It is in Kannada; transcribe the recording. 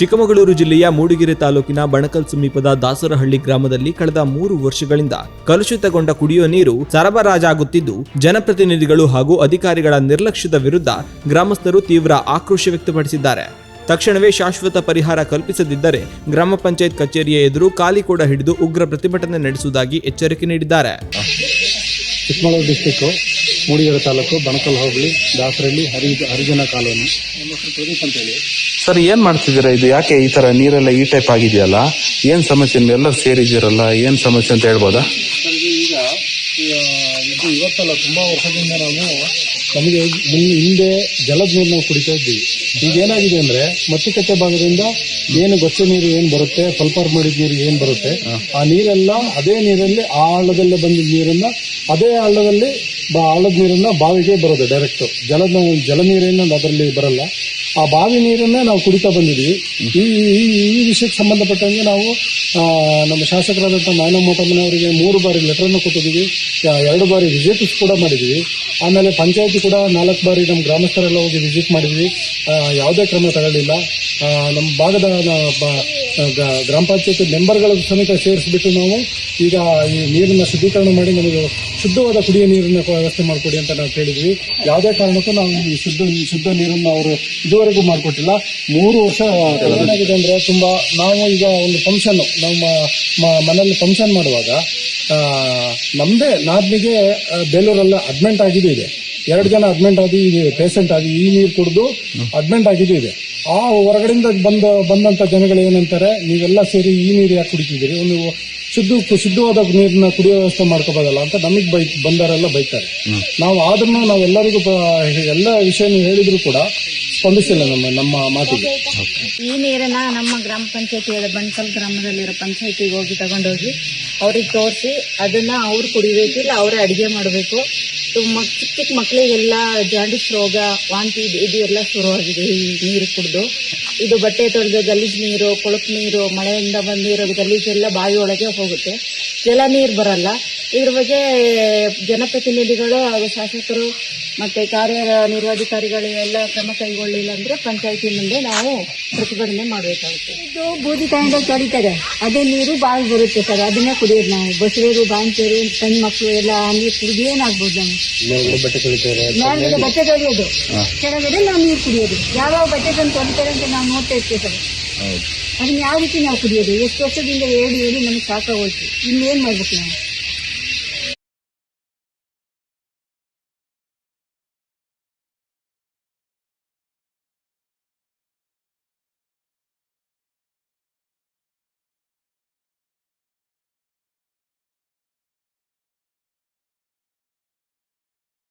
ಚಿಕ್ಕಮಗಳೂರು ಜಿಲ್ಲೆಯ ಮೂಡಿಗೆರೆ ತಾಲೂಕಿನ ಬಣಕಲ್ ಸಮೀಪದ ದಾಸರಹಳ್ಳಿ ಗ್ರಾಮದಲ್ಲಿ ಕಳೆದ 3 ವರ್ಷಗಳಿಂದ ಕಲುಷಿತಗೊಂಡ ಕುಡಿಯುವ ನೀರು ಸರಬರಾಜಾಗುತ್ತಿದ್ದು, ಜನಪ್ರತಿನಿಧಿಗಳು ಹಾಗೂ ಅಧಿಕಾರಿಗಳ ನಿರ್ಲಕ್ಷ್ಯದ ವಿರುದ್ಧ ಗ್ರಾಮಸ್ಥರು ತೀವ್ರ ಆಕ್ರೋಶ ವ್ಯಕ್ತಪಡಿಸಿದ್ದಾರೆ. ತಕ್ಷಣವೇ ಶಾಶ್ವತ ಪರಿಹಾರ ಕಲ್ಪಿಸದಿದ್ದರೆ ಗ್ರಾಮ ಪಂಚಾಯತ್ ಕಚೇರಿಯ ಎದುರು ಕಾಲಿಕೋಡ ಹಿಡಿದು ಉಗ್ರ ಪ್ರತಿಭಟನೆ ನಡೆಸುವುದಾಗಿ ಎಚ್ಚರಿಕೆ ನೀಡಿದ್ದಾರೆ. ಚಿಕ್ಕಮಗಳೂರು ಡಿಸ್ಟಿಕ್ ಮೂಡಿಗೆರೆ ತಾಲೂಕು ಬಣಕಲ್ ಹೋಬಳಿ ದಾಸರಹಳ್ಳಿ ಹರಿಜನ ಕಾಲೋನಿ. ನಮ್ಮ ಹೆಸರು ಪ್ರದೀಪ್ ಅಂತ ಹೇಳಿ. ಸರ್, ಏನ್ ಮಾಡ್ತಿದ್ದೀರಾ? ಇದು ಯಾಕೆ ಈ ತರ ನೀರೆಲ್ಲ ಈ ಟೈಪ್ ಆಗಿದೆಯಲ್ಲ? ಏನ್ ಸಮಸ್ಯೆ? ಎಲ್ಲ ಸೇರಿದ್ದೀರಲ್ಲ, ಏನ್ ಸಮಸ್ಯೆ ಅಂತ ಹೇಳ್ಬೋದಾ? ಸರ್, ಇದು ಇವತ್ತಲ್ಲ, ತುಂಬಾ ವರ್ಷದಿಂದ ನಮಗೆ ಹಿಂದೆ ಜಲದ ನೀರು ನಾವು ಕುಡಿತಾ ಇದ್ದೀವಿ. ಈಗ ಏನಾಗಿದೆ ಅಂದ್ರೆ ಮತ್ತಿಕಟ್ಟೆ ಭಾಗದಿಂದ ಏನು ಗೊಚ್ಚೆ ನೀರು ಏನ್ ಬರುತ್ತೆ, ಫಲ್ಪಾರ್ ಮಾಡಿದ ನೀರು ಏನ್ ಬರುತ್ತೆ, ಆ ನೀರೆಲ್ಲ ಅದೇ ನೀರಲ್ಲಿ ಆ ಹಳ್ಳದಲ್ಲೇ ಬಂದಿದ್ದ ನೀರನ್ನ ಅದೇ ಹಳ್ಳದಲ್ಲಿ ಹಳ್ಳದ ನೀರನ್ನ ಬಾವಿಗೆ ಬರೋದು ಡೈರೆಕ್ಟ್. ಜಲ ನೀರೇನು ಅದರಲ್ಲಿ ಬರಲ್ಲ, ಆ ಬಾವಿ ನೀರನ್ನೇ ನಾವು ಕುಡಿತಾ ಬಂದಿದ್ವಿ. ಈ ವಿಷಯಕ್ಕೆ ಸಂಬಂಧಪಟ್ಟಂಗೆ ನಾವು ನಮ್ಮ ಶಾಸಕರಾದಂಥ ನಾಯನ ಮೋಟಮ್ಮನವರಿಗೆ 3 ಬಾರಿ ಲೆಟರನ್ನು ಕೊಟ್ಟಿದ್ದೀವಿ, 2 ಬಾರಿ ವಿಸಿಟ್ಸ್ ಕೂಡ ಮಾಡಿದ್ವಿ. ಆಮೇಲೆ ಪಂಚಾಯತಿ ಕೂಡ 4 ಬಾರಿ ನಮ್ಮ ಗ್ರಾಮಸ್ಥರೆಲ್ಲ ಹೋಗಿ ವಿಸಿಟ್ ಮಾಡಿದ್ವಿ. ಯಾವುದೇ ಕ್ರಮ ತಗೊಳ್ಳಿಲ್ಲ. ನಮ್ಮ ಭಾಗದ ಗ್ರಾಮ ಪಂಚಾಯತಿ ಮೆಂಬರ್ಗಳ ಸಮೇತ ಸೇರಿಸ್ಬಿಟ್ಟು ನಾವು ಈಗ ಈ ನೀರನ್ನು ಶುದ್ಧೀಕರಣ ಮಾಡಿ ನಮಗೆ ಶುದ್ಧವಾದ ಕುಡಿಯೋ ನೀರನ್ನು ವ್ಯವಸ್ಥೆ ಮಾಡಿಕೊಡಿ ಅಂತ ನಾವು ಕೇಳಿದ್ವಿ. ಯಾವುದೇ ಕಾರಣಕ್ಕೂ ನಾವು ಈ ಶುದ್ಧ ನೀರನ್ನು ಅವರು ಇದುವರೆಗೂ ಮಾಡಿಕೊಟ್ಟಿಲ್ಲ. 3 ವರ್ಷ ಏನಾಗಿದೆ ಅಂದರೆ ನಾವು ಈಗ ಒಂದು ಫಂಕ್ಷನ್ ನಮ್ಮ ಮನೆಯಲ್ಲಿ ಫಂಕ್ಷನ್ ಮಾಡುವಾಗ ನಮ್ಮದೇ ನಾದ್ನಿಗೆ ಬೇಲೂರಲ್ಲಿ ಅಡ್ಮಿಂಟ್ ಆಗಿದ್ದು ಇದೆ. 2 ಜನ ಅಡ್ಮಿಂಟ್ ಆಗಿ ಪೇಷಂಟ್ ಆಗಿ ಈ ನೀರು ಕುಡಿದು ಅಡ್ಮಿಂಟ್ ಆಗಿದ್ದು ಇದೆ. ಆ ಹೊರಗಡೆಯಿಂದ ಬಂದಂಥ ಜನಗಳು ಏನಂತಾರೆ, ನೀವೆಲ್ಲ ಸೇರಿ ಈ ನೀರು ಯಾಕೆ ಕುಡಿತಿದ್ದೀರಿ, ನೀವು ಶುದ್ಧವಾದ ನೀರನ್ನ ಕುಡಿಯೋ ವ್ಯವಸ್ಥೆ ಮಾಡ್ಕೋಬೋದಲ್ಲ ಅಂತ ನಮಗೆ ಬಂದವರೆಲ್ಲ ಬೈತಾರೆ. ನಾವು ಆದ್ರೂ ನಾವೆಲ್ಲರಿಗೂ ಎಲ್ಲ ವಿಷಯ ಹೇಳಿದ್ರು ಕೂಡ ಸ್ಪಂದಿಸಿಲ್ಲ ನಮ್ಮ ಮಾತಿಗೆ. ಈ ನೀರನ್ನ ನಮ್ಮ ಗ್ರಾಮ ಪಂಚಾಯತಿ ಬಣಕಲ್ ಗ್ರಾಮದಲ್ಲಿರೋ ಪಂಚಾಯತಿಗೆ ಹೋಗಿ ತಗೊಂಡೋಗಿ ಅವ್ರಿಗೆ ತೋರಿಸಿ ಅದನ್ನ ಅವ್ರು ಕುಡಿಬೇಕಿಲ್ಲ, ಅವರೇ ಅಡಿಗೆ ಮಾಡಬೇಕು. ಚಿಕ್ಕ ಮಕ್ಕಳಿಗೆಲ್ಲ ಜಾಂಡಿಸ್ ರೋಗ, ವಾಂತಿ ಇದು ಎಲ್ಲ ಶುರುವಾಗಿದೆ ಈ ನೀರು ಕುಡಿದು. ಇದು ಬಟ್ಟೆ ತೊಳೆದ ಗಲೀಜು ನೀರು, ಕೊಳಕು ನೀರು, ಮಳೆಯಿಂದ ಬಂದಿರೋದು ಗಲೀಜೆಲ್ಲ ಬಾವಿ ಒಳಗೆ ಹೋಗುತ್ತೆ, ಜಲ ನೀರು ಬರಲ್ಲ. ಇದ್ರ ಬಗ್ಗೆ ಜನಪ್ರತಿನಿಧಿಗಳು ಹಾಗೂ ಶಾಸಕರು ಮತ್ತು ಕಾರ್ಯನಿರ್ವಹಣಾಧಿಕಾರಿಗಳು ಎಲ್ಲ ಕ್ರಮ ಕೈಗೊಳ್ಳಿಲ್ಲ ಅಂದರೆ ಪಂಚಾಯತಿ ಮುಂದೆ ನಾವು ಪ್ರತಿಭಟನೆ ಮಾಡಬೇಕಾಗುತ್ತೆ. ಇದು ಬೂದಿ ತಗೊಂಡೋಗಿ ತೊಳಿತಾರೆ, ಅದೇ ನೀರು ಬಾವಿ ಬರುತ್ತೆ ಸರ್, ಅದನ್ನೇ ಕುಡಿಯೋದು ನಾವು. ಬಸವೇರು, ಬಾಂಚೇರು, ಸಣ್ಣ ಮಕ್ಕಳು ಎಲ್ಲ ಆ ನೀರು ಕುಡಿದು ಏನಾಗ್ಬೋದು? ನಾವು ಮೇಲ್ಗಡೆ ಬಟ್ಟೆ ತೊಳೆಯೋದು, ಕೆಳಗಡೆ ನಾವು ನೀರು ಕುಡಿಯೋದು. ಯಾವ ಬಟ್ಟೆ ತಂದು ತೊಳಿತಾರೆ ಅಂತ ನಾವು ನೋಡ್ತಾ ಇರ್ತೀವಿ ಸರ್. ಅದನ್ನ ಯಾವ ರೀತಿ ನಾವು ಕುಡಿಯೋದು? ಎಷ್ಟು ವರ್ಷದಿಂದ ಹೇಳಿ ನಮಗೆ ಸಾಕಾಗೋಯ್ತು. ಇನ್ನೇನು ಮಾಡ್ಬೇಕು ನಾವು?